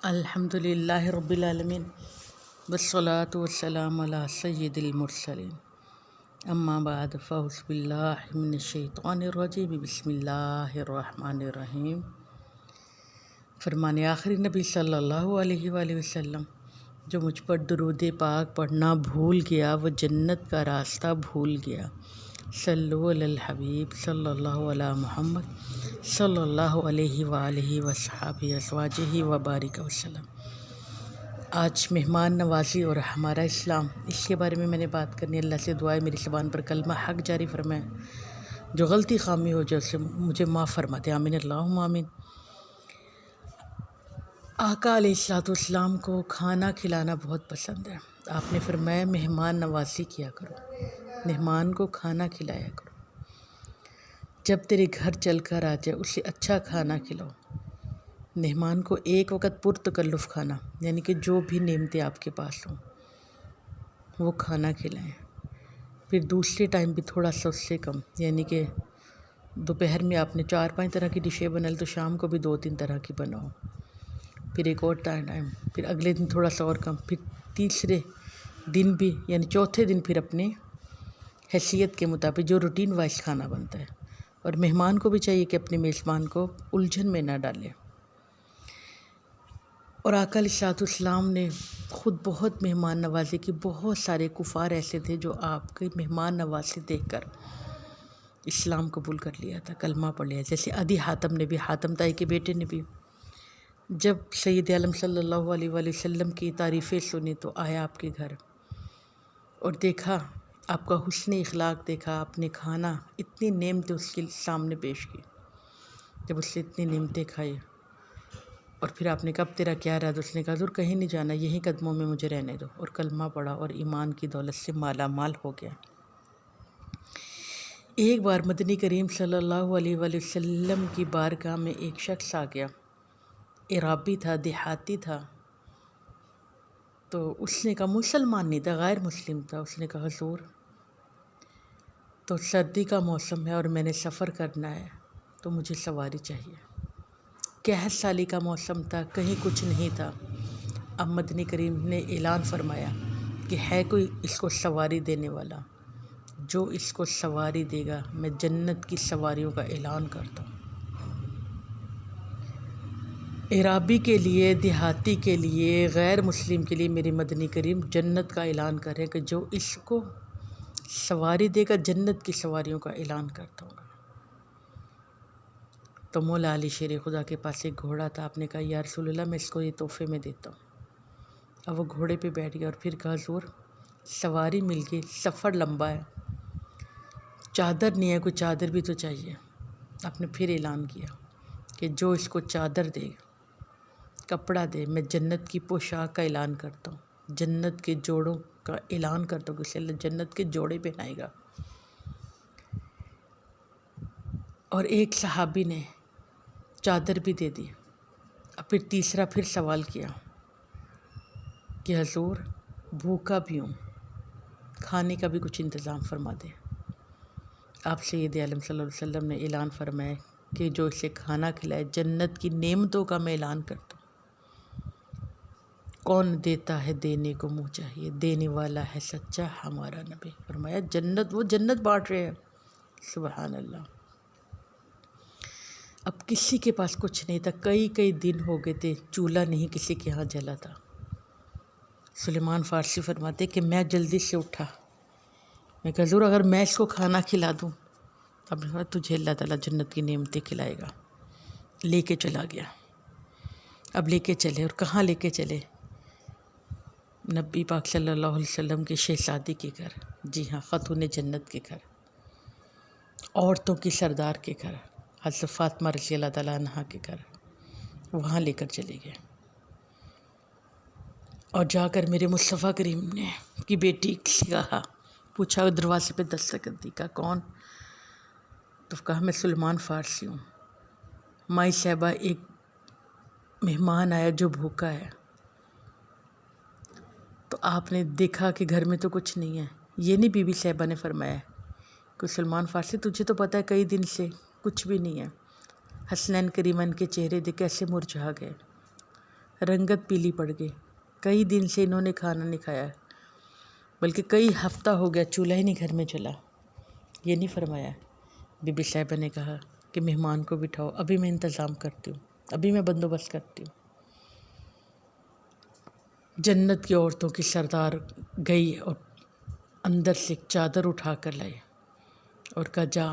الحمد للہ رب العالمین والصلاة والسلام علی سید المرسلین اما بعد فاعوذ باللہ من الشیطان الرجیم بسم اللہ الرحمن الرحیم۔ فرمان آخری نبی صلی اللہ علیہ وآلہ وسلم، جو مجھ پر درود پاک پڑھنا بھول گیا وہ جنت کا راستہ بھول گیا۔ صلو علی الحبیب صلی اللہ علی محمد صلی اللہ علیہ وآلہ وصحبہ ازواجہ وبارک وسلم۔ آج مہمان نوازی اور ہمارا اسلام، اس کے بارے میں نے بات کرنی ہے۔ اللہ سے دعا ہے میری زبان پر کلمہ حق جاری فرمائے، جو غلطی خامی ہو جائے اسے مجھے معاف فرما دے، آمین اللہم آمین۔ آقا علیہ الصلوۃ والسلام کو کھانا کھلانا بہت پسند ہے۔ آپ نے فرمایا مہمان نوازی کیا کرو، مہمان کو کھانا کھلایا کرو۔ جب تیرے گھر چل کر آ جائے اسے اچھا کھانا کھلاؤ۔ مہمان کو ایک وقت پرتکلف کھانا، یعنی کہ جو بھی نعمتیں آپ کے پاس ہوں وہ کھانا کھلائیں۔ پھر دوسرے ٹائم بھی تھوڑا سا اس سے کم، یعنی کہ دوپہر میں آپ نے 4-5 طرح کی ڈشیں بنا لی تو شام کو بھی 2-3 طرح کی بناؤ۔ پھر ایک اور ٹائم، پھر اگلے دن تھوڑا سا اور کم، پھر تیسرے دن بھی، یعنی چوتھے دن پھر اپنے حیثیت کے مطابق جو روٹین وائز کھانا بنتا ہے۔ اور مہمان کو بھی چاہیے کہ اپنے میزبان کو الجھن میں نہ ڈالے۔ اور آقا علیہ الصلوۃ والسلام نے خود بہت مہمان نوازی کی۔ بہت سارے کفار ایسے تھے جو آپ کی مہمان نوازی دیکھ کر اسلام قبول کر لیا تھا، کلمہ پڑھ لیا، جیسے ابی حاتم نے بھی، حاتم تائی کے بیٹے نے بھی۔ جب سید عالم صلی اللہ علیہ وآلہ وسلم کی تعریفیں سنی تو آیا آپ کے گھر اور دیکھا آپ کا حسن اخلاق، دیکھا آپ نے کھانا، اتنی نعمتیں اس کے سامنے پیش کی۔ جب اس سے اتنی نعمتیں کھائی اور پھر آپ نے کہا اب تیرا کیا ارادہ؟ اس نے کہا حضور کہیں نہیں جانا، یہیں قدموں میں مجھے رہنے دو، اور کلمہ پڑھا اور ایمان کی دولت سے مالا مال ہو گیا۔ ایک بار مدنی کریم صلی اللہ علیہ وآلہ وسلم کی بارگاہ میں ایک شخص آ گیا، عرابی تھا، دیہاتی تھا۔ تو اس نے کہا، مسلمان نہیں تھا، غیر مسلم تھا، اس نے کہا حضور تو سردی کا موسم ہے اور میں نے سفر کرنا ہے تو مجھے سواری چاہیے۔ قحط سالی کا موسم تھا، کہیں کچھ نہیں تھا۔ اب مدنی کریم نے اعلان فرمایا کہ ہے کوئی اس کو سواری دینے والا؟ جو اس کو سواری دے گا میں جنت کی سواریوں کا اعلان کرتا ہوں۔ عرابی کے لیے، دیہاتی کے لیے، غیر مسلم کے لیے میری مدنی کریم جنت کا اعلان کر رہے ہیں کہ جو اس کو سواری دے گا جنت کی سواریوں کا اعلان کرتا ہوں۔ تو مولا علی شیر خدا کے پاس ایک گھوڑا تھا، آپ نے کہا یا رسول اللہ میں اس کو یہ تحفے میں دیتا ہوں۔ اب وہ گھوڑے پہ بیٹھ گیا اور پھر کہا حضور سواری مل گئی، سفر لمبا ہے، چادر نہیں ہے، کوئی چادر بھی تو چاہیے۔ آپ نے پھر اعلان کیا کہ جو اس کو چادر دے، کپڑا دے، میں جنت کی پوشاک کا اعلان کرتا ہوں، جنت کے جوڑوں کا اعلان کرتا ہوں کہ اسے اللہ جنت کے جوڑے پہنائے گا۔ اور ایک صحابی نے چادر بھی دے دی۔ اور پھر تیسرا پھر سوال کیا کہ حضور بھوکا بھی ہوں، کھانے کا بھی کچھ انتظام فرما دے۔ آپ سید عالم صلی اللہ علیہ وسلم نے اعلان فرمایا کہ جو اسے کھانا کھلائے جنت کی نعمتوں کا میں اعلان کرتا ہوں۔ کون دیتا ہے دینے کو منہ چاہیے، دینے والا ہے سچا ہمارا نبی۔ فرمایا جنت، وہ جنت بانٹ رہے ہیں، سبحان اللہ۔ اب کسی کے پاس کچھ نہیں تھا، کئی دن ہو گئے تھے چولہا نہیں کسی کے ہاں جلا تھا۔ سلیمان فارسی فرماتے کہ میں جلدی سے اٹھا، میں کہا حضور اگر میں اس کو کھانا کھلا دوں، اب تجھے اللہ تعالیٰ جنت کی نعمتیں کھلائے گا۔ لے کے چلا گیا۔ اب لے کے چلے، اور کہاں لے کے چلے؟ نبی پاک صلی اللہ علیہ وسلم کے شہزادی کے گھر، جی ہاں، خاتون جنت کے گھر، عورتوں کی سردار کے گھر، حضرت فاطمہ رضی اللہ تعالیٰ عنہا کے گھر، وہاں لے کر چلے گئے۔ اور جا کر میرے مصطفیٰ کریم نے کی بیٹی سے کہا، پوچھا، دروازے پہ دستک دی، کہا کون؟ تو کہا میں سلیمان فارسی ہوں، مائی صاحبہ ایک مہمان آیا جو بھوکا ہے۔ تو آپ نے دیکھا کہ گھر میں تو کچھ نہیں ہے، یہ نہیں بی بی صاحبہ نے فرمایا کہ سلمان فارسی تجھے تو پتہ ہے کئی دن سے کچھ بھی نہیں ہے۔ حسنین کریمین کے چہرے دیکھ کیسے مرجھا گئے۔ رنگت پیلی پڑ گئی، کئی دن سے انہوں نے کھانا نہیں کھایا، بلکہ کئی ہفتہ ہو گیا چولہا ہی نہیں گھر میں جلا۔ یہ نہیں فرمایا۔ بی بی صاحبہ نے کہا کہ مہمان کو بٹھاؤ، ابھی میں انتظام کرتی ہوں، ابھی میں بندوبست کرتی ہوں۔ جنت کی عورتوں کی سردار گئی اور اندر سے ایک چادر اٹھا کر لائی اور کہا جا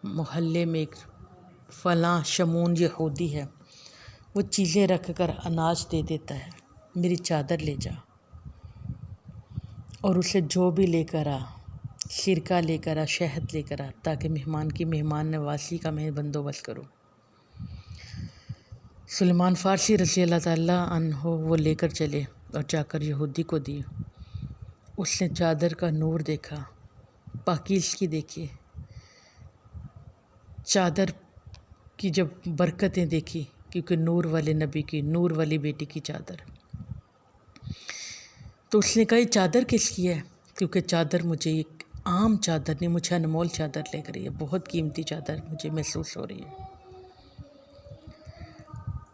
محلے میں ایک فلاں شمون یہودی ہے، وہ چیزیں رکھ کر اناج دے دیتا ہے، میری چادر لے جا اور اسے جو بھی لے کر آ، سرکہ لے کر آ، شہد لے کر آ، تاکہ مہمان کی مہمان نوازی کا میں بندوبست کروں۔ سلیمان فارسی رضی اللہ تعالیٰ عنہ وہ لے کر چلے اور جا کر یہودی کو دی۔ اس نے چادر کا نور دیکھا، پاکیزگی دیکھی، چادر کی جب برکتیں دیکھی، کیونکہ نور والے نبی کی، نور والی بیٹی کی چادر، تو اس نے کہا یہ چادر کس کی ہے؟ کیونکہ چادر مجھے ایک عام چادر نہیں، مجھے انمول چادر لگ رہی ہے، بہت قیمتی چادر مجھے محسوس ہو رہی ہے۔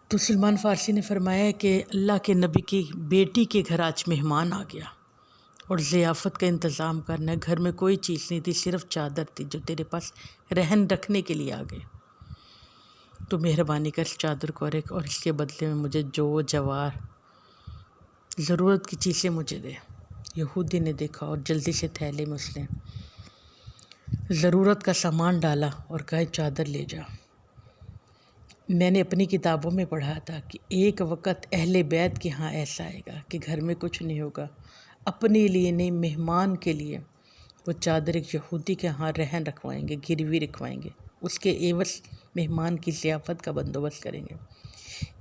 تو سلمان فارسی نے فرمایا کہ اللہ کے نبی کی بیٹی کے گھر آج مہمان آ گیا اور ضیافت کا انتظام کرنا ہے، گھر میں کوئی چیز نہیں تھی، صرف چادر تھی جو تیرے پاس رہن رکھنے کے لیے آ گئے، تو مہربانی کر اس چادر کو رکھ اور اس کے بدلے میں مجھے جو جوار ضرورت کی چیزیں مجھے دے۔ یہودی نے دیکھا اور جلدی سے تھیلے میں اس نے ضرورت کا سامان ڈالا اور کہا چادر لے جا۔ میں نے اپنی کتابوں میں پڑھا تھا کہ ایک وقت اہل بیت کے ہاں ایسا آئے گا کہ گھر میں کچھ نہیں ہوگا، اپنے لیے نہیں مہمان کے لیے وہ چادر ایک یہودی کے ہاں رہن رکھوائیں گے، گروی رکھوائیں گے، اس کے عوض مہمان کی ضیافت کا بندوبست کریں گے۔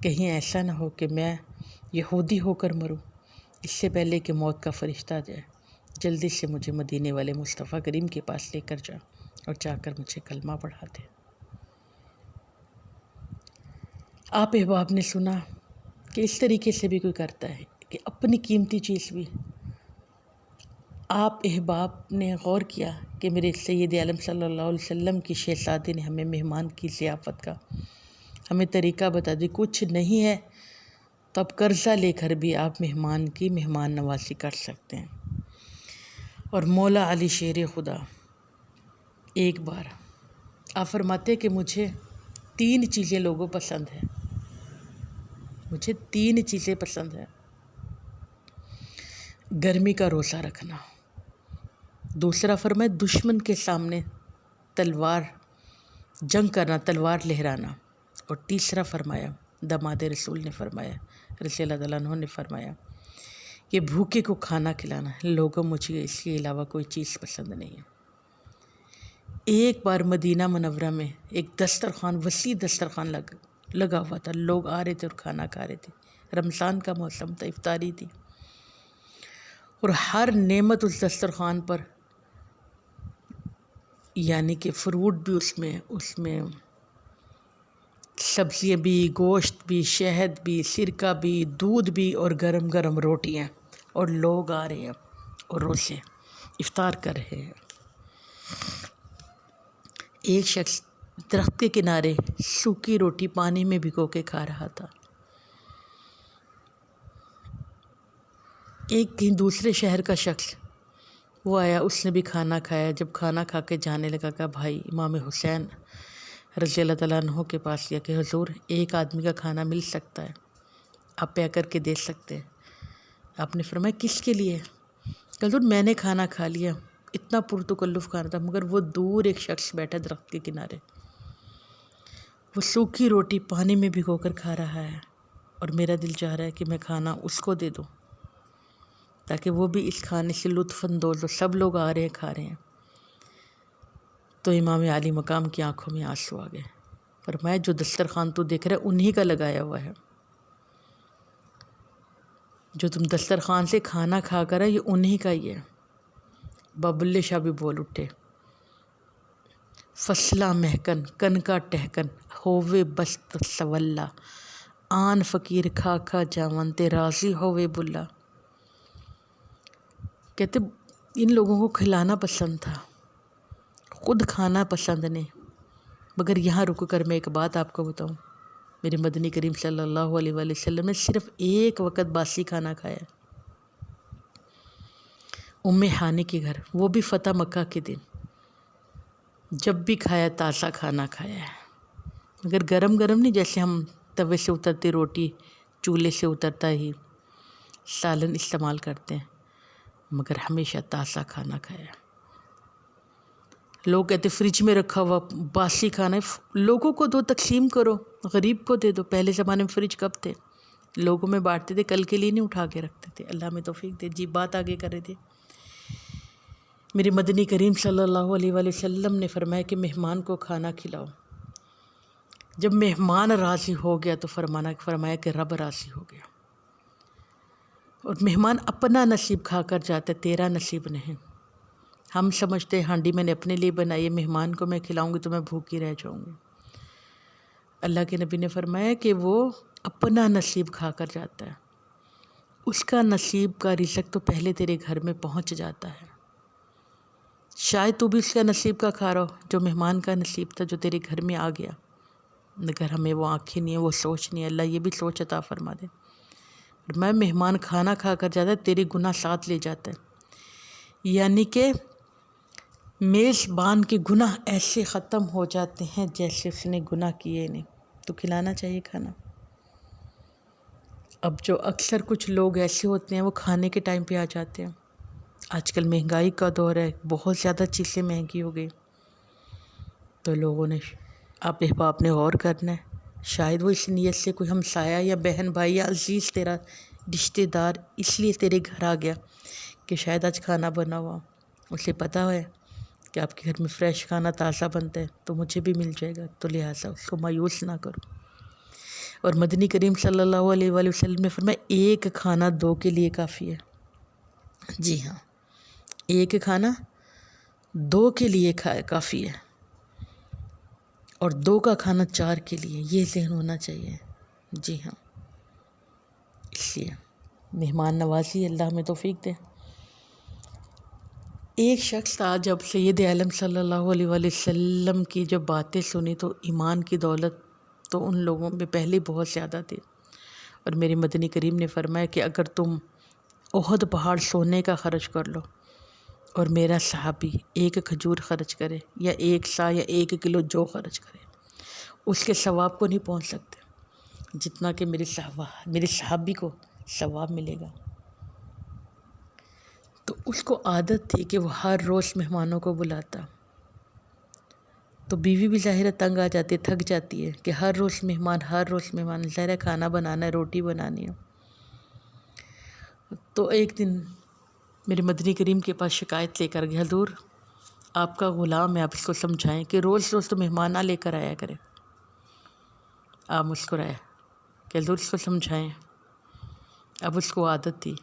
کہیں ایسا نہ ہو کہ میں یہودی ہو کر مروں، اس سے پہلے کہ موت کا فرشتہ آ جائے، جلدی سے مجھے مدینے والے مصطفیٰ کریم کے پاس لے کر جا اور جا کر مجھے کلمہ پڑھا دے۔ آپ احباب نے سنا کہ اس طریقے سے بھی کوئی کرتا ہے کہ اپنی قیمتی چیز بھی۔ آپ احباب نے غور کیا کہ میرے سید عالم صلی اللہ علیہ وسلم کی شہزادی نے ہمیں مہمان کی ضیافت کا ہمیں طریقہ بتا دی، کچھ نہیں ہے تو اب قرضہ لے کر بھی آپ مہمان کی مہمان نوازی کر سکتے ہیں۔ اور مولا علی شیر خدا ایک بار آپ فرماتے کہ مجھے 3 چیزیں لوگوں پسند ہیں، مجھے 3 چیزیں پسند ہیں۔ گرمی کا روزہ رکھنا، دوسرا فرمایا دشمن کے سامنے تلوار جنگ کرنا، تلوار لہرانا، اور تیسرا فرمایا داماد رسول نے فرمایا رضی اللہ تعالیٰ عنہ نے فرمایا کہ بھوکے کو کھانا کھلانا ہے۔ لوگوں مجھے اس کے علاوہ کوئی چیز پسند نہیں ہے۔ ایک بار مدینہ منورہ میں ایک دسترخوان، وسیع دسترخوان لگا ہوا تھا، لوگ آ رہے تھے اور کھانا کھا رہے تھے، رمضان کا موسم تھا، افطاری تھی، اور ہر نعمت اس دسترخوان پر، یعنی کہ فروٹ بھی اس میں سبزیاں بھی، گوشت بھی، شہد بھی، سرکہ بھی، دودھ بھی، اور گرم گرم روٹیاں، اور لوگ آ رہے ہیں اور روزے افطار کر رہے ہیں۔ ایک شخص درخت کے کنارے سوکھی روٹی پانی میں بھگو کے کھا رہا تھا۔ ایک کہیں دوسرے شہر کا شخص وہ آیا، اس نے بھی کھانا کھایا، جب کھانا کھا کے جانے لگا کہا بھائی امام حسین رضی اللہ تعالیٰ عنہ کے پاس گیا کہ حضور ایک آدمی کا کھانا مل سکتا ہے، آپ پیک کر کے دے سکتے ہیں؟ آپ نے فرمایا کس کے لیے؟ کہ حضور میں نے کھانا کھا لیا، اتنا پرتکلف کھانا تھا، مگر وہ دور ایک شخص بیٹھا درخت کے کنارے، وہ سوکھی روٹی پانی میں بھگو کر کھا رہا ہے، اور میرا دل چاہ رہا ہے کہ میں کھانا اس کو دے دوں تاکہ وہ بھی اس کھانے سے لطف اندوز ہو، سب لوگ آ رہے ہیں کھا رہے ہیں۔ تو امام عالی مقام کی آنکھوں میں آنسو آ گئے، فرمایا جو دسترخوان تو دیکھ رہا ہے انہی کا لگایا ہوا ہے، جو تم دسترخوان سے کھانا کھا کر ہے یہ انہی کا ہی ہے۔ بابلِ شاہ بھی بول اٹھے، فصلہ مہکن کن کا ٹہکن ہووے بست سولا، آن فقیر کھا کھا جاون تے راضی ہووے بلا۔ کہتے ان لوگوں کو کھلانا پسند تھا، خود کھانا پسند نہیں، مگر یہاں رک کر میں ایک بات آپ کو بتاؤں، میرے مدنی کریم صلی اللہ علیہ وآلہ وسلم نے صرف ایک وقت باسی کھانا کھایا، ام ہانی کے گھر، وہ بھی فتح مکہ کے دن۔ جب بھی کھایا تازہ کھانا کھایا ہے، مگر گرم گرم نہیں، جیسے ہم توے سے اترتی روٹی چولہے سے اترتا ہی سالن استعمال کرتے ہیں، مگر ہمیشہ تازہ کھانا کھایا۔ لوگ کہتے فریج میں رکھا ہوا باسی کھانا ہے، لوگوں کو دو، تقسیم کرو، غریب کو دے دو۔ پہلے زمانے میں فریج کب تھے؟ لوگوں میں بانٹتے تھے، کل کے لیے نہیں اٹھا کے رکھتے تھے۔ اللہ میں توفیق دے۔ جی بات آگے کر رہے تھے، میرے مدنی کریم صلی اللہ علیہ وآلہ وسلم نے فرمایا کہ مہمان کو کھانا کھلاؤ۔ جب مہمان راضی ہو گیا تو فرمایا کہ رب راضی ہو گیا۔ اور مہمان اپنا نصیب کھا کر جاتا ہے، تیرا نصیب نہیں۔ ہم سمجھتے ہیں ہانڈی میں نے اپنے لیے بنائی ہے، مہمان کو میں کھلاؤں گی تو میں بھوکی رہ جاؤں گی۔ اللہ کے نبی نے فرمایا کہ وہ اپنا نصیب کھا کر جاتا ہے، اس کا نصیب کا رزق تو پہلے تیرے گھر میں پہنچ جاتا ہے۔ شاید تو بھی اس کا نصیب کا کھا رہا ہو جو مہمان کا نصیب تھا، جو تیرے گھر میں آ گیا، مگر ہمیں وہ آنکھیں نہیں ہیں، وہ سوچ نہیں ہے۔ اللہ یہ بھی سوچ عطا فرما دے۔ میں مہمان کھانا کھا کر جاتا ہے، تیری گناہ ساتھ لے جاتا ہے، یعنی کہ میزبان کے گناہ ایسے ختم ہو جاتے ہیں جیسے اس نے گناہ کیے نہیں۔ تو کھلانا چاہیے کھانا۔ اب جو اکثر کچھ لوگ ایسے ہوتے ہیں وہ کھانے کے ٹائم پہ آ جاتے ہیں۔ آج کل مہنگائی کا دور ہے، بہت زیادہ چیزیں مہنگی ہو گئی، تو لوگوں نے آپ احباب نے غور کرنا ہے۔ شاید وہ اس نیت سے کوئی ہمسایہ یا بہن بھائی یا عزیز تیرا رشتہ دار اس لیے تیرے گھر آ گیا کہ شاید آج کھانا بنا ہوا، اسے پتہ ہے کہ آپ کے گھر میں فریش کھانا تازہ بنتا ہے تو مجھے بھی مل جائے گا، تو لہٰذا اس کو مایوس نہ کرو۔ اور مدنی کریم صلی اللہ علیہ وآلہ وسلم نے فرمایا ایک کھانا دو کے لیے کافی ہے۔ جی ہاں، ایک کھانا دو کے لیے کافی ہے، اور دو کا کھانا چار کے لیے، یہ ذہن ہونا چاہیے۔ جی ہاں، اس لیے مہمان نوازی اللہ میں توفیق دے۔ ایک شخص تھا، جب سید عالم صلی اللہ علیہ وآلہ وسلم کی جب باتیں سنی تو ایمان کی دولت تو ان لوگوں میں پہلے بہت زیادہ تھی، اور میرے مدنی کریم نے فرمایا کہ اگر تم احد پہاڑ سونے کا خرچ کر لو اور میرا صحابی ایک کھجور خرچ کرے یا ایک سا یا 1 کلو جو خرچ کرے، اس کے ثواب کو نہیں پہنچ سکتے جتنا کہ میرے صحابی کو ثواب ملے گا۔ تو اس کو عادت تھی کہ وہ ہر روز مہمانوں کو بلاتا، تو بیوی بھی ظاہر تنگ آ جاتی ہے، تھک جاتی ہے کہ ہر روز مہمان، ظاہر کھانا بنانا ہے، روٹی بنانی ہے۔ تو ایک دن میرے مدنی کریم کے پاس شکایت لے کر گیا، حضور آپ کا غلام ہے، آپ اس کو سمجھائیں کہ روز تو مہمان نہ لے کر آیا کرے۔ آپ مسکرائے کہ حضور اس کو سمجھائیں۔ اب اس کو عادت تھی،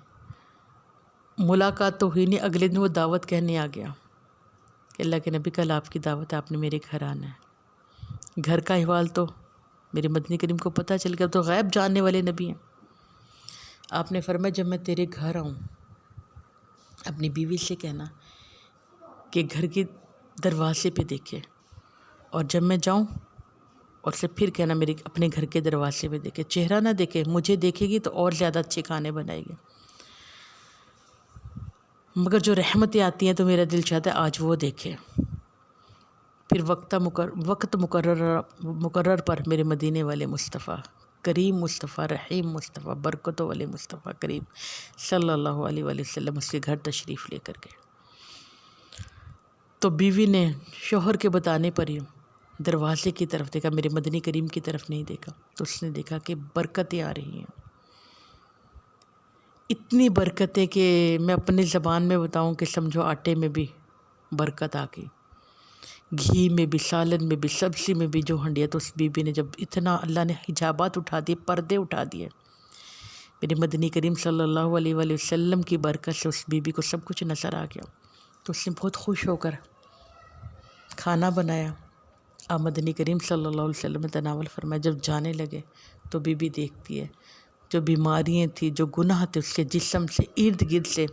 ملاقات تو ہوئی نہیں، اگلے دن وہ دعوت کہنے آ گیا کہ اللہ کے نبی کل آپ کی دعوت ہے، آپ نے میرے گھر آنا ہے۔ گھر کا احوال تو میرے مدنی کریم کو پتہ چل گیا، تو غیب جاننے والے نبی ہیں۔ آپ نے فرمایا جب میں تیرے گھر آؤں اپنی بیوی سے کہنا کہ گھر کے دروازے پہ دیکھے، اور جب میں جاؤں اور سے پھر کہنا میرے اپنے گھر کے دروازے پہ دیکھے، چہرہ نہ دیکھے، مجھے دیکھے گی تو اور زیادہ اچھے کھانے بنائے گی، مگر جو رحمتیں آتی ہیں تو میرا دل چاہتا ہے آج وہ دیکھے۔ پھر وقت مقرر پر میرے مدینے والے مصطفیٰ کریم، مصطفیٰ رحیم، مصطفیٰ برکتوں والے مصطفیٰ کریم صلی اللہ علیہ وآلہ وسلم اس کے گھر تشریف لے کر گئے۔ تو بیوی نے شوہر کے بتانے پر ہی دروازے کی طرف دیکھا، میرے مدنی کریم کی طرف نہیں دیکھا، تو اس نے دیکھا کہ برکتیں آ رہی ہیں، اتنی برکتیں کہ میں اپنی زبان میں بتاؤں کہ سمجھو آٹے میں بھی برکت آ گئی، گھی میں بھی، سالن میں بھی، سبزی میں بھی جو ہنڈیا۔ تو اس بی بی نے جب اتنا اللہ نے حجابات اٹھا دیے، پردے اٹھا دیے، میرے مدنی کریم صلی اللہ علیہ وآلہ وسلم کی برکت سے اس بی بی کو سب کچھ نظر آ گیا، تو اس نے بہت خوش ہو کر کھانا بنایا۔ آپ مدنی کریم صلی اللہ علیہ وسلم نے تناول فرمایا، جب جانے لگے تو بی بی دیکھتی ہے جو بیماریاں تھیں، جو گناہ تھے اس کے جسم سے ارد گرد سے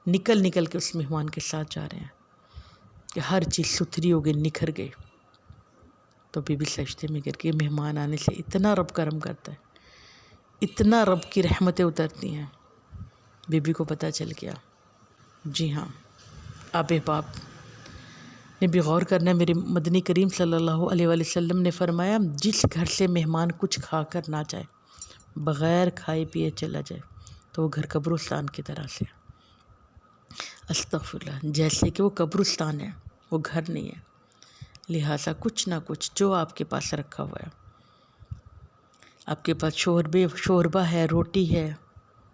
نکل کے اس مہمان کے ساتھ جا رہے ہیں، کہ ہر چیز ستھری ہو گئی، نکھر گئی۔ تو بی بی سجدے میں گر کے مہمان آنے سے اتنا رب کرم کرتا ہے، اتنا رب کی رحمتیں اترتی ہیں۔ بی بی کو پتہ چل گیا۔ جی ہاں، آب باپ نے بھی غور کرنا ہے۔ میرے مدنی کریم صلی اللہ علیہ وآلہ وسلم نے فرمایا، جس گھر سے مہمان کچھ کھا کر نہ جائے، بغیر کھائے پیے چلا جائے، تو وہ گھر قبرستان کی طرح سے، استغفراللہ، جیسے کہ وہ قبرستان ہے، وہ گھر نہیں ہے۔ لہٰذا کچھ نہ کچھ جو آپ کے پاس رکھا ہوا ہے، آپ کے پاس شوربہ ہے، روٹی ہے،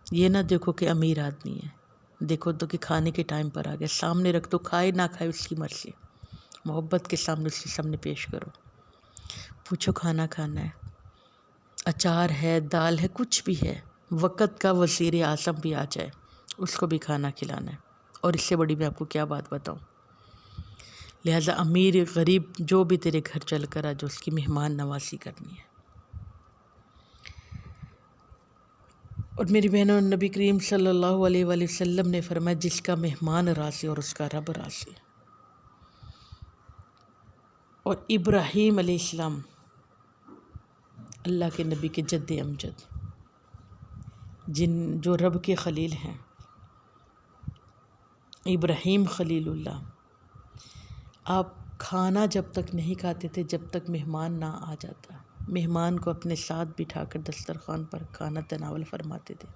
یہ نہ دیکھو کہ امیر آدمی ہے، دیکھو تو کہ کھانے کے ٹائم پر آ گیا، سامنے رکھ دو، کھائے نہ کھائے اس کی مرضی، محبت کے سامنے اس کے سامنے پیش کرو، پوچھو کھانا کھانا ہے، اچار ہے، دال ہے، کچھ بھی ہے، وقت کا وزیر اعظم بھی آ جائے اس کو بھی کھانا کھلانا ہے، اور اس سے بڑی میں آپ کو کیا بات بتاؤں۔ لہٰذا امیر غریب جو بھی تیرے گھر چل کر آ جو اس کی مہمان نوازی کرنی ہے۔ اور میری بہنوں، نبی کریم صلی اللہ علیہ وآلہ وسلم نے فرمایا، جس کا مہمان راضی اور اس کا رب راضی۔ اور ابراہیم علیہ السلام اللہ کے نبی کے جد امجد، جو رب کے خلیل ہیں، ابراہیم خلیل اللہ، آپ کھانا جب تک نہیں کھاتے تھے جب تک مہمان نہ آ جاتا، مہمان کو اپنے ساتھ بٹھا کر دسترخوان پر کھانا تناول فرماتے تھے،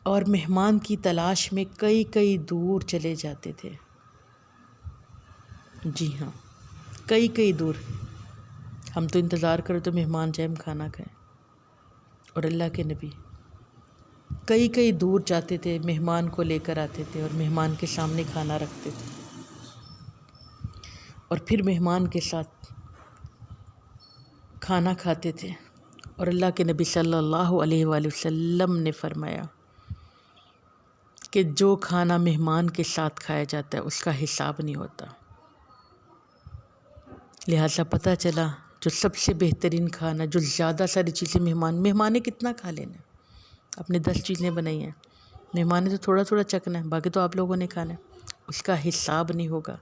اور مہمان کی تلاش میں کئی کئی دور چلے جاتے تھے۔ جی ہاں، کئی کئی دور، ہم تو انتظار کرو تو مہمان جائے ہم کھانا کھائیں، اور اللہ کے نبی کئی کئی دور جاتے تھے، مہمان کو لے کر آتے تھے اور مہمان کے سامنے کھانا رکھتے تھے، اور پھر مہمان کے ساتھ کھانا کھاتے تھے۔ اور اللہ کے نبی صلی اللہ علیہ وآلہ وسلم نے فرمایا کہ جو کھانا مہمان کے ساتھ کھایا جاتا ہے اس کا حساب نہیں ہوتا۔ لہٰذا پتہ چلا جو سب سے بہترین کھانا، جو زیادہ ساری چیزیں مہمان نے کتنا کھا لینا ہے، اپنے 10 چیزیں بنائی ہیں، مہمان نے تو تھوڑا تھوڑا چکنا ہے، باقی تو آپ لوگوں نے کھانا ہے، اس کا حساب نہیں ہوگا،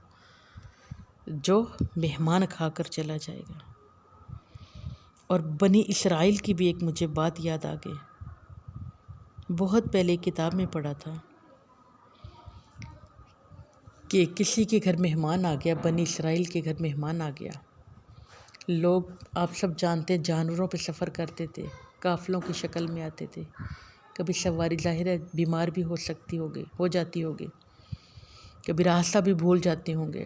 جو مہمان کھا کر چلا جائے گا۔ اور بنی اسرائیل کی بھی ایک مجھے بات یاد آ گئی، بہت پہلے کتاب میں پڑھا تھا کہ کسی کے گھر مہمان آ گیا، بنی اسرائیل کے گھر مہمان آ گیا۔ لوگ آپ سب جانتے ہیں جانوروں پہ سفر کرتے تھے، قافلوں کی شکل میں آتے تھے، کبھی سواری ظاہر ہے بیمار بھی ہو جاتی ہوگی، کبھی راستہ بھی بھول جاتے ہوں گے،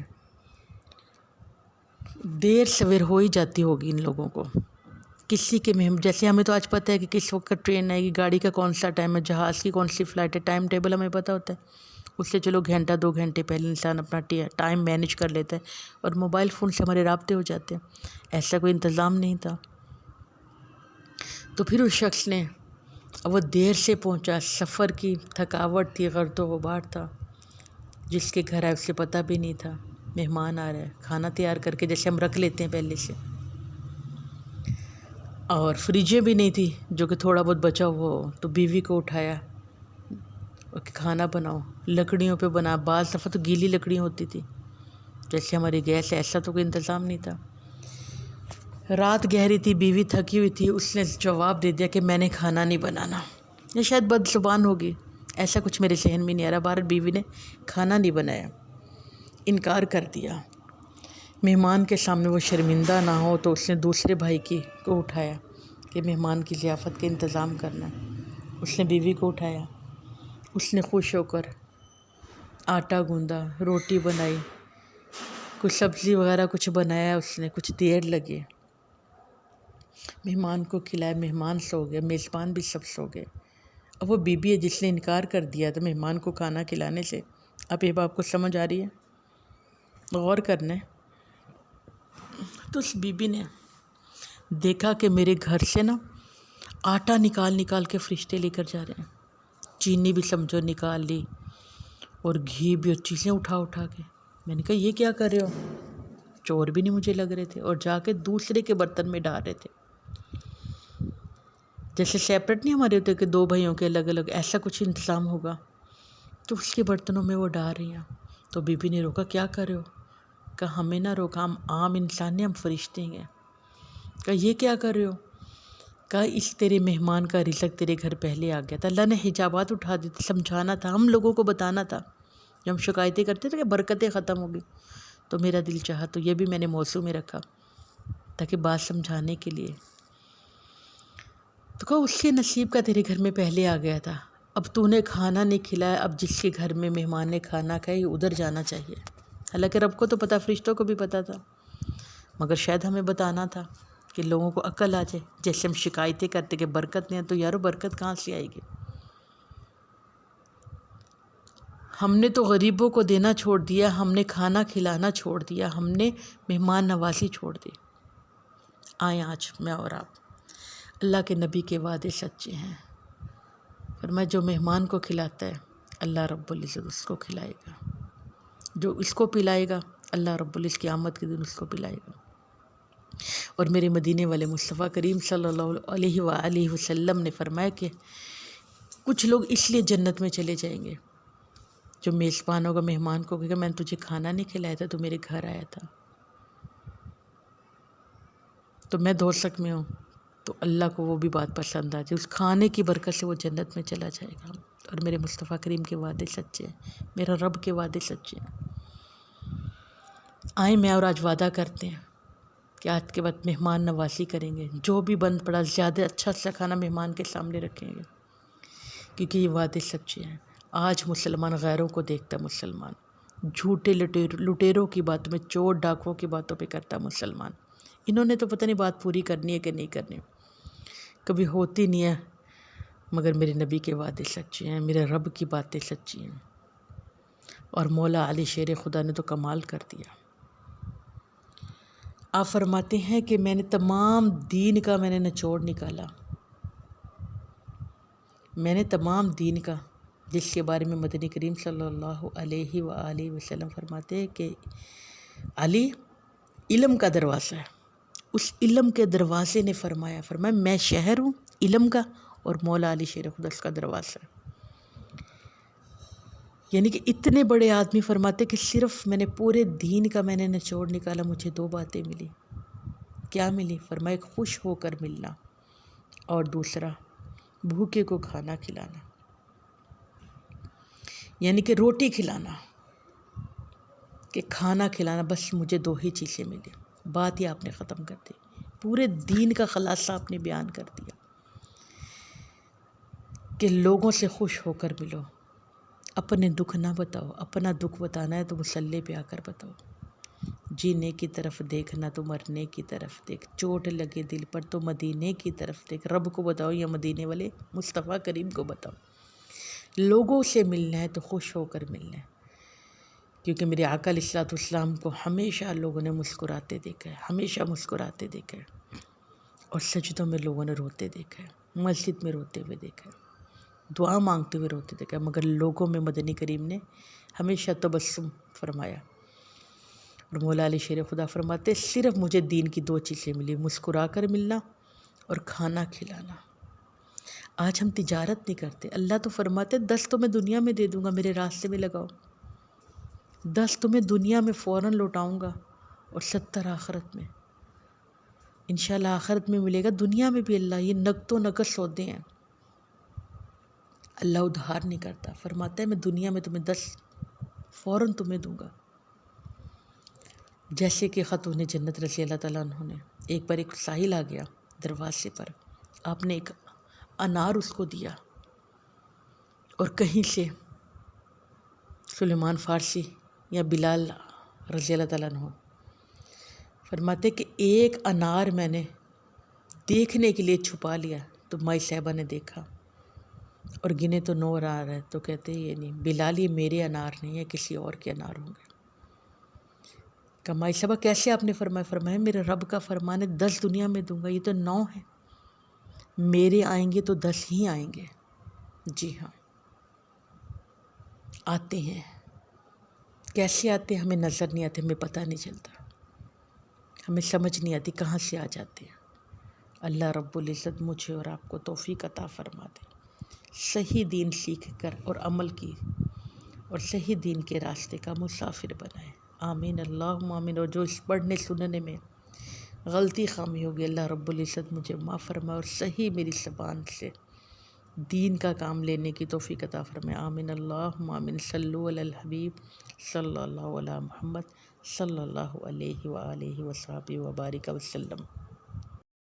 دیر سویر ہو ہی جاتی ہوگی ان لوگوں کو۔ کسی کے جیسے ہمیں تو آج پتہ ہے کہ کس وقت ٹرین آئے گی، گاڑی کا کون سا ٹائم ہے، جہاز کی کون سی فلائٹ ہے، ٹائم ٹیبل ہمیں پتہ ہوتا ہے، اس سے چلو گھنٹہ 2 گھنٹے پہلے انسان اپنا ٹائم مینیج کر لیتا ہے، اور موبائل فون سے ہمارے رابطے ہو جاتے ہیں، ایسا کوئی انتظام نہیں تھا۔ تو پھر اس شخص نے، وہ دیر سے پہنچا، سفر کی تھکاوٹ تھی، غرق و غبار تھا، جس کے گھر آئے اسے پتہ بھی نہیں تھا مہمان آ رہا ہے، کھانا تیار کر کے جیسے ہم رکھ لیتے ہیں پہلے سے، اور فریجیں بھی نہیں تھی جو کہ تھوڑا بہت بچا ہوا ہو، تو بیوی کو اٹھایا کہ کھانا بناؤ، لکڑیوں پہ بنا، بعض دفعہ تو گیلی لکڑیاں ہوتی تھی، جیسے ہماری گیس، ایسا تو کوئی انتظام نہیں تھا۔ رات گہری تھی، بیوی تھکی ہوئی تھی، اس نے جواب دے دیا کہ میں نے کھانا نہیں بنانا، یہ شاید بد زبان ہوگی، ایسا کچھ میرے ذہن میں نہیں آ رہا، بہرحال بیوی نے کھانا نہیں بنایا، انکار کر دیا۔ مہمان کے سامنے وہ شرمندہ نہ ہو تو اس نے دوسرے بھائی کو اٹھایا کہ مہمان کی ضیافت کا انتظام کرنا ہے، اس نے بیوی کو اٹھایا، اس نے خوش ہو کر آٹا گوندا، روٹی بنائی، کچھ سبزی وغیرہ کچھ بنایا، اس نے کچھ دیر لگی، مہمان کو کھلایا، مہمان سو گئے، میزبان بھی سب سو گئے۔ اب وہ بیوی ہے جس نے انکار کر دیا تھا مہمان کو کھانا کھلانے سے، اب یہ بات کو سمجھ آ رہی ہے، غور کرنا ہے۔ تو اس بیوی نے دیکھا کہ میرے گھر سے نا آٹا نکال کے فرشتے لے کر جا رہے ہیں، چینی بھی سمجھو نکال لی، اور گھی بھی، اور چیزیں اٹھا کے، میں نے کہا یہ کیا کر رہے ہو؟ چور بھی نہیں مجھے لگ رہے تھے، اور جا کے دوسرے کے برتن میں ڈال رہے تھے، جیسے سیپریٹ نہیں ہمارے ہوتے کہ 2 بھائیوں کے الگ الگ، ایسا کچھ انتظام ہوگا، تو اس کے برتنوں میں وہ ڈال رہی ہیں۔ تو بی بی نے روکا، کیا کر رہے ہو؟ کہا ہمیں نہ روکا، ہم عام انسان نہیں، ہم فرشتے ہیں۔ کہا یہ کیا کر رہے ہو؟ کہا اس تیرے مہمان کا رزق تیرے گھر پہلے آ گیا تھا، اللہ نے حجابات اٹھا دیتے، سمجھانا تھا، ہم لوگوں کو بتانا تھا۔ جب ہم شکایتیں کرتے تھے کہ برکتیں ختم ہو گئی، تو میرا دل چاہا تو یہ بھی میں نے موضوع میں رکھا تاکہ بات سمجھانے کے لیے۔ تو کہا اس کے نصیب کا تیرے گھر میں پہلے آ گیا تھا، اب تو نے کھانا نہیں کھلایا، اب جس کے گھر میں مہمان نے کھانا کھایا ادھر جانا چاہیے۔ حالانکہ رب کو تو پتہ، فرشتوں کو بھی پتہ تھا، مگر شاید ہمیں بتانا تھا کہ لوگوں کو عقل آ جائے۔ جیسے ہم شکایتیں کرتے کہ برکت نہیں ہے، تو یارو برکت کہاں سے آئے گی؟ ہم نے تو غریبوں کو دینا چھوڑ دیا، ہم نے کھانا کھلانا چھوڑ دیا، ہم نے مہمان نوازی چھوڑ دی۔ آئیں آج میں اور آپ، اللہ کے نبی کے وعدے سچے ہیں۔ فرمایا جو مہمان کو کھلاتا ہے اللہ رب العزت اس کو کھلائے گا، جو اس کو پلائے گا اللہ رب العزت قیامت کے دن اس کو پلائے گا۔ اور میرے مدینے والے مصطفیٰ کریم صلی اللہ علیہ وآلہ وسلم نے فرمایا کہ کچھ لوگ اس لیے جنت میں چلے جائیں گے، جو میزبان ہوگا مہمان کو کہے گا میں نے تجھے کھانا نہیں کھلایا تھا، تو میرے گھر آیا تھا، تو میں دوزخ میں ہوں، تو اللہ کو وہ بھی بات پسند آ جائے، اس کھانے کی برکت سے وہ جنت میں چلا جائے گا۔ اور میرے مصطفیٰ کریم کے وعدے سچے ہیں، میرا رب کے وعدے سچے ہیں۔ آئیں میں اور آج وعدہ کرتے ہیں کہ آج کے بعد مہمان نوازی کریں گے، جو بھی بند پڑا زیادہ اچھا کھانا مہمان کے سامنے رکھیں گے، کیونکہ یہ وعدے سچے ہیں۔ آج مسلمان غیروں کو دیکھتا مسلمان، جھوٹے لٹیروں کی باتوں میں، چور ڈاکوؤں کی باتوں پہ کرتا مسلمان۔ انہوں نے تو پتہ نہیں بات پوری کرنی ہے کہ نہیں کرنی، کبھی ہوتی نہیں ہے، مگر میرے نبی کے وعدے سچے ہیں، میرے رب کی باتیں سچی ہیں۔ اور مولا علی شیر خدا نے تو کمال کر دیا۔ آپ فرماتے ہیں کہ میں نے تمام دین کا میں نے نچوڑ نکالا، میں نے تمام دین کا، جس کے بارے میں مدنی کریم صلی اللہ علیہ وآلہ وسلم فرماتے ہیں کہ علی علم کا دروازہ ہے، اس علم کے دروازے نے فرمایا میں شہر ہوں علم کا، اور مولا علی شیر خدا اس کا دروازہ ہے۔ یعنی کہ اتنے بڑے آدمی فرماتے کہ صرف میں نے پورے دین کا میں نے نچوڑ نکالا، مجھے دو باتیں ملی۔ کیا ملی؟ فرمایا خوش ہو کر ملنا، اور دوسرا بھوکے کو کھانا کھلانا، یعنی کہ روٹی کھلانا، کہ کھانا کھلانا، بس مجھے دو ہی چیزیں ملی۔ بات ہی آپ نے ختم کر دی، پورے دین کا خلاصہ آپ نے بیان کر دیا کہ لوگوں سے خوش ہو کر ملو، اپنے دکھ نہ بتاؤ، اپنا دکھ بتانا ہے تو مصلی پہ آ کر بتاؤ، جینے کی طرف دیکھ نہ تو مرنے کی طرف دیکھ، چوٹ لگے دل پر تو مدینے کی طرف دیکھ، رب کو بتاؤ یا مدینے والے مصطفیٰ کریم کو بتاؤ۔ لوگوں سے ملنا ہے تو خوش ہو کر ملنا ہے، کیونکہ میرے آقا علیہ الصلوۃ والسلام کو ہمیشہ لوگوں نے مسکراتے دیکھا ہے، ہمیشہ مسکراتے دیکھا ہے، اور سجدوں میں لوگوں نے روتے دیکھا ہے، مسجد میں روتے ہوئے دیکھا ہے، دعا مانگتے ہوئے روتے دیکھا ہے، مگر لوگوں میں مدنی کریم نے ہمیشہ تبسم فرمایا۔ اور مولا علی شیر خدا فرماتے صرف مجھے دین کی دو چیزیں ملی، مسکرا کر ملنا اور کھانا کھلانا۔ آج ہم تجارت نہیں کرتے، اللہ تو فرماتے 10 تو میں دنیا میں دے دوں گا، میرے راستے میں لگاؤ، 10 تمہیں دنیا میں فوراً لوٹاؤں گا، اور 70 آخرت میں، انشاءاللہ آخرت میں ملے گا۔ دنیا میں بھی اللہ یہ نقد و نقد سودے ہیں، اللہ ادھار نہیں کرتا، فرماتا ہے میں دنیا میں تمہیں 10 فوراً تمہیں دوں گا۔ جیسے کہ خاتون جنت رضی اللہ تعالیٰ عنہ نے ایک بار ایک ساحل آ گیا دروازے پر، آپ نے ایک انار اس کو دیا، اور کہیں سے سلیمان فارسی یا بلال رضی اللہ تعالیٰ عنہ فرماتے کہ ایک انار میں نے دیکھنے کے لیے چھپا لیا، تو مائی صاحبہ نے دیکھا اور گنے تو 9 انار ہے، تو کہتے یہ نہیں بلال، یہ میرے انار نہیں ہے، کسی اور کے انار ہوں گے۔ کہ مائی صاحبہ کیسے آپ نے فرمایا میرے رب کا فرمان ہے 10 دنیا میں دوں گا، یہ تو 9 ہے، میرے آئیں گے تو 10 ہی آئیں گے۔ جی ہاں آتے ہیں، کیسے آتے ہیں ہمیں نظر نہیں آتے، ہمیں پتہ نہیں چلتا، ہمیں سمجھ نہیں آتی کہاں سے آ جاتے ہیں۔ اللہ رب العزت مجھے اور آپ کو توفیق عطا فرما دے، صحیح دین سیکھ کر اور عمل کی، اور صحیح دین کے راستے کا مسافر بنائے۔ آمین اللہم آمین۔ اور جو اس پڑھنے سننے میں غلطی خامی ہوگی اللہ رب العزت مجھے معاف فرمائے اور صحیح میری زبان سے دین کا کام لینے کی توفیق عطا فرمائے، آمین اللہم آمین۔ صلو علی الحبیب صلی اللہ علی محمد صلی اللہ علیہ وآلہ وصحبہ وبارک وسلم۔